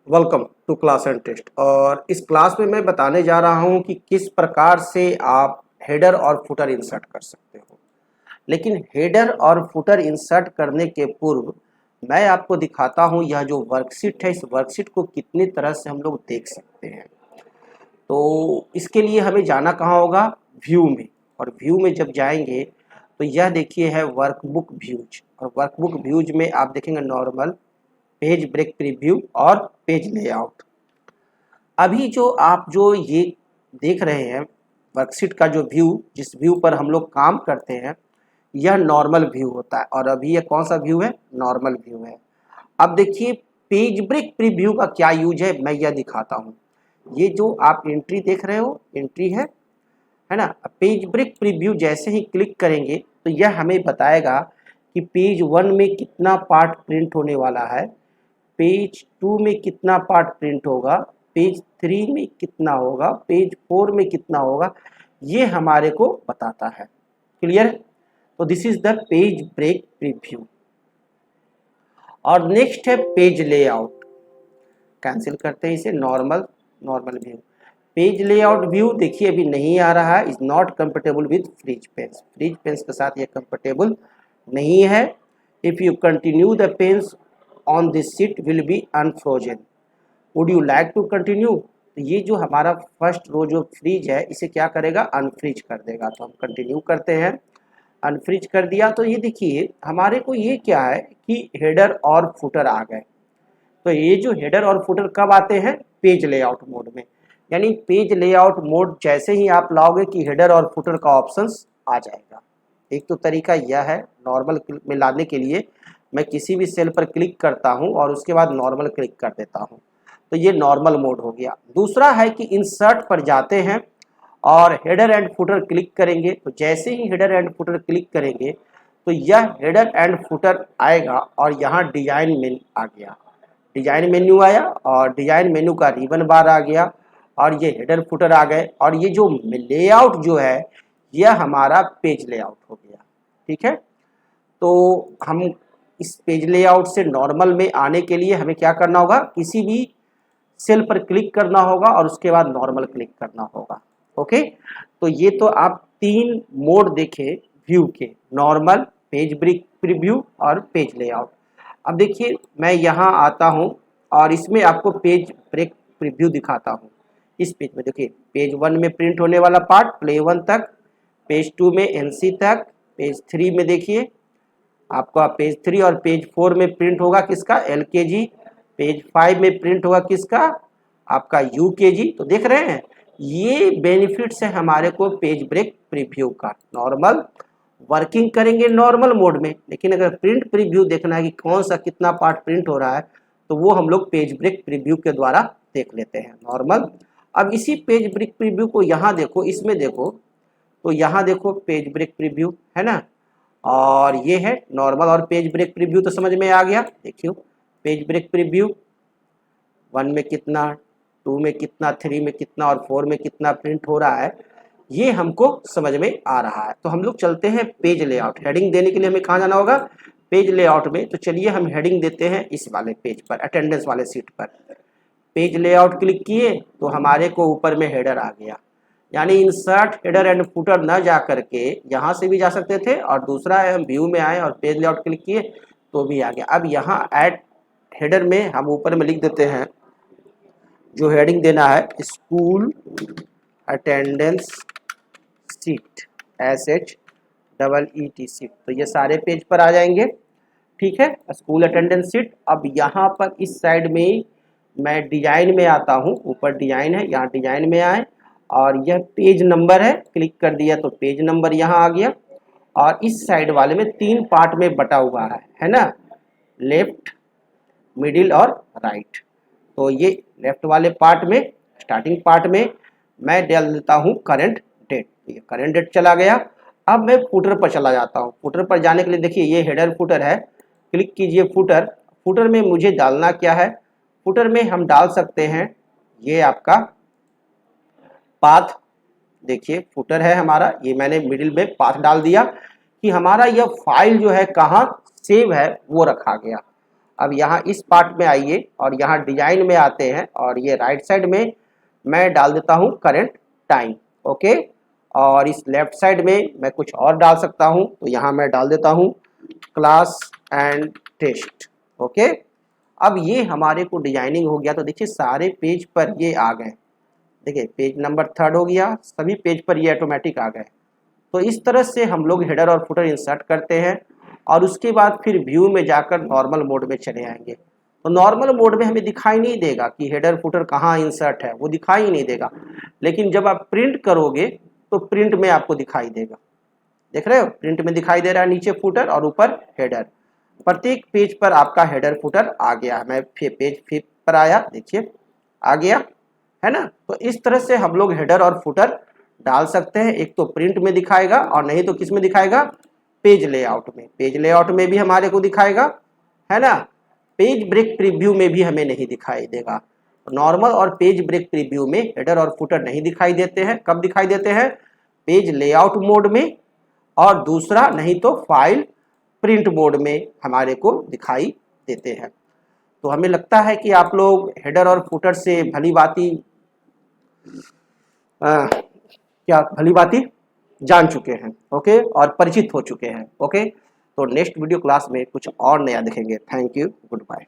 Welcome to class and test. और इस class में मैं बताने जा रहा हूं कि किस प्रकार से आप हेडर और फुटर इंसर्ट कर सकते हो। लेकिन हेडर और फुटर इंसर्ट करने के पूर्व मैं आपको दिखाता हूं यह जो वर्कशीट है, इस वर्कशीट को कितनी तरह से हम लोग देख सकते हैं। तो इसके लिए हमें जाना कहाँ होगा, व्यू में। और व्यू में जब जाएंगे तो यह देखिए है वर्कबुक व्यूज, और वर्कबुक व्यूज में आप देखेंगे नॉर्मल, पेज ब्रेक प्रीव्यू और पेज लेआउट। अभी जो आप जो ये देख रहे हैं वर्कशीट का जो व्यू, जिस व्यू पर हम लोग काम करते हैं, यह नॉर्मल व्यू होता है। और अभी ये कौन सा व्यू है, नॉर्मल व्यू है। अब देखिए पेज ब्रेक प्रीव्यू का क्या यूज है, मैं यह दिखाता हूँ। ये जो आप एंट्री देख रहे हो, एंट्री है ना। पेज ब्रेक प्रीव्यू जैसे ही क्लिक करेंगे तो यह हमें बताएगा कि पेज 1 में कितना पार्ट प्रिंट होने वाला है, पेज 2 में कितना पार्ट प्रिंट होगा, पेज 3 में कितना होगा, पेज 4 में कितना होगा, ये हमारे को बताता है। क्लियर। तो this is the page break preview. और नेक्स्ट है पेज लेआउट। कैंसिल करते हैं इसे, normal view. Page layout view देखिए अभी नहीं आ रहा है, is not comfortable with freeze panes. Freeze panes के साथ ये कंफर्टेबल नहीं है। If you continue the panes on this sheet will be unfrozen, would you like to continue. तो ये जो हमारा फर्स्ट रो जो फ्रीज है, इसे क्या करेगा, अनफ्रीज कर देगा। तो हम कंटिन्यू करते हैं, अनफ्रीज कर दिया। तो ये देखिए हमारे को ये क्या है कि हेडर और फुटर आ गए। तो ये जो हेडर और फुटर कब आते हैं, पेज लेआउट मोड में। यानी पेज लेआउट मोड जैसे ही आप लाओगे कि हेडर और फुटर का ऑप्शंस आ जाएगा। एक तो तरीका यह है, नॉर्मल में लाने के लिए मैं किसी भी सेल पर क्लिक करता हूं और उसके बाद नॉर्मल क्लिक कर देता हूं, तो ये नॉर्मल मोड हो गया। दूसरा है कि इंसर्ट पर जाते हैं और हेडर एंड फुटर क्लिक करेंगे। तो जैसे ही हेडर एंड फुटर क्लिक करेंगे तो यह हेडर एंड फुटर आएगा और यहाँ डिजाइन मेन्यू आ गया। डिजाइन मेन्यू आया और डिजाइन मेन्यू का रिबन बार आ गया और ये हेडर फुटर आ गए। और ये जो लेआउट जो है यह हमारा पेज लेआउट हो गया। ठीक है। तो हम इस पेज लेआउट से नॉर्मल में आने के लिए हमें क्या करना होगा, किसी भी सेल पर क्लिक करना होगा और उसके बाद नॉर्मल क्लिक करना होगा। ओके। तो ये तो आप 3 मोड देखे व्यू के, नॉर्मल, पेज ब्रेक प्रीव्यू और पेज लेआउट। अब देखिए मैं यहाँ आता हूँ और इसमें आपको पेज ब्रेक प्रीव्यू दिखाता हूँ। इस पेज में देखिए पेज 1 में प्रिंट होने वाला पार्ट प्ले 1 तक, पेज 2 में एनसी तक, पेज 3 में देखिए आपका पेज 3 और पेज 4 में प्रिंट होगा किसका, एलकेजी। पेज 5 में प्रिंट होगा किसका, आपका यूकेजी। तो देख रहे हैं ये बेनिफिट्स है हमारे को पेज ब्रेक प्रीव्यू का। नॉर्मल वर्किंग करेंगे नॉर्मल मोड में, लेकिन अगर प्रिंट प्रीव्यू देखना है कि कौन सा कितना पार्ट प्रिंट हो रहा है, तो वो हम लोग पेज ब्रेक प्रीव्यू के द्वारा देख लेते हैं नॉर्मल। अब इसी पेज ब्रेक प्रीव्यू को यहाँ देखो, इसमें देखो, तो यहाँ देखो पेज ब्रेक प्रीव्यू है ना, और ये है नॉर्मल और पेज ब्रेक प्रीव्यू। तो समझ में आ गया। देखियो पेज ब्रेक प्रीव्यू 1 में कितना, 2 में कितना, 3 में कितना और 4 में कितना प्रिंट हो रहा है, ये हमको समझ में आ रहा है। तो हम लोग चलते हैं पेज लेआउट। हेडिंग देने के लिए हमें कहाँ जाना होगा, पेज लेआउट में। तो चलिए हम हेडिंग देते हैं इस वाले पेज पर, अटेंडेंस वाले सीट पर। पेज लेआउट क्लिक किए तो हमारे को ऊपर में हेडर आ गया। यानी इंसर्ट हेडर एंड फुटर न जा करके यहाँ से भी जा सकते थे, और दूसरा है हम व्यू में आए और पेज लेआउट क्लिक किए तो भी आ गया। अब यहाँ ऐड हेडर में हम ऊपर में लिख देते हैं, जो हेडिंग देना है school attendance seat, SHEET seat. तो ये सारे पेज पर आ जाएंगे। ठीक है, स्कूल अटेंडेंस सीट। अब यहाँ पर इस साइड में मैं डिजाइन में आता हूँ, ऊपर डिजाइन है, यहाँ डिजाइन में आए और यह पेज नंबर है, क्लिक कर दिया तो पेज नंबर यहाँ आ गया। और इस साइड वाले में 3 पार्ट में बटा हुआ है ना, लेफ्ट, मिडिल और राइट। तो ये लेफ्ट वाले पार्ट में, स्टार्टिंग पार्ट में मैं डाल देता हूँ करंट डेट। ये करंट डेट चला गया। अब मैं फुटर पर चला जाता हूँ। फुटर पर जाने के लिए देखिए ये हेडर फुटर है, क्लिक कीजिए फुटर। फुटर में मुझे डालना क्या है, फुटर में हम डाल सकते हैं ये आपका पाथ। देखिए फुटर है हमारा, ये मैंने मिडिल में पाथ डाल दिया कि हमारा यह फाइल जो है कहाँ सेव है वो रखा गया। अब यहाँ इस पार्ट में आइए और यहाँ डिजाइन में आते हैं और ये राइट साइड में मैं डाल देता हूँ करंट टाइम। ओके, और इस लेफ्ट साइड में मैं कुछ और डाल सकता हूँ, तो यहाँ मैं डाल देता हूँ क्लास एंड टेस्ट। ओके, अब ये हमारे को डिजाइनिंग हो गया। तो देखिए सारे पेज पर ये आ गए, देखिए पेज नंबर 3 हो गया, सभी पेज पर ये ऑटोमेटिक आ गए। तो इस तरह से हम लोग हेडर और फुटर इंसर्ट करते हैं और उसके बाद फिर व्यू में जाकर नॉर्मल मोड में चले आएंगे। तो नॉर्मल मोड में हमें दिखाई नहीं देगा कि हेडर फुटर कहाँ इंसर्ट है, वो दिखाई ही नहीं देगा। लेकिन जब आप प्रिंट करोगे तो प्रिंट में आपको दिखाई देगा। देख रहे हो, प्रिंट में दिखाई दे रहा है नीचे फुटर और ऊपर हेडर। प्रत्येक पेज पर आपका हेडर फुटर आ गया। मैं पेज 5 पर आया, देखिए आ गया है ना। तो इस तरह से हम लोग हेडर और फुटर डाल सकते हैं। एक तो प्रिंट में दिखाएगा और नहीं तो किस में दिखाएगा, पेज लेआउट में। पेज लेआउट में भी हमारे को दिखाएगा, है ना। पेज ब्रेक प्रीव्यू में भी हमें नहीं दिखाई देगा। नॉर्मल और पेज ब्रेक प्रीव्यू में हेडर और फुटर नहीं दिखाई देते हैं। कब दिखाई देते हैं, पेज लेआउट मोड में, और दूसरा नहीं तो फाइल प्रिंट मोड में हमारे को दिखाई देते हैं। तो हमें लगता है कि आप लोग हेडर और फुटर से भली भांति जान चुके हैं। ओके, और परिचित हो चुके हैं। ओके, तो नेक्स्ट वीडियो क्लास में कुछ और नया देखेंगे। Thank you, good bye.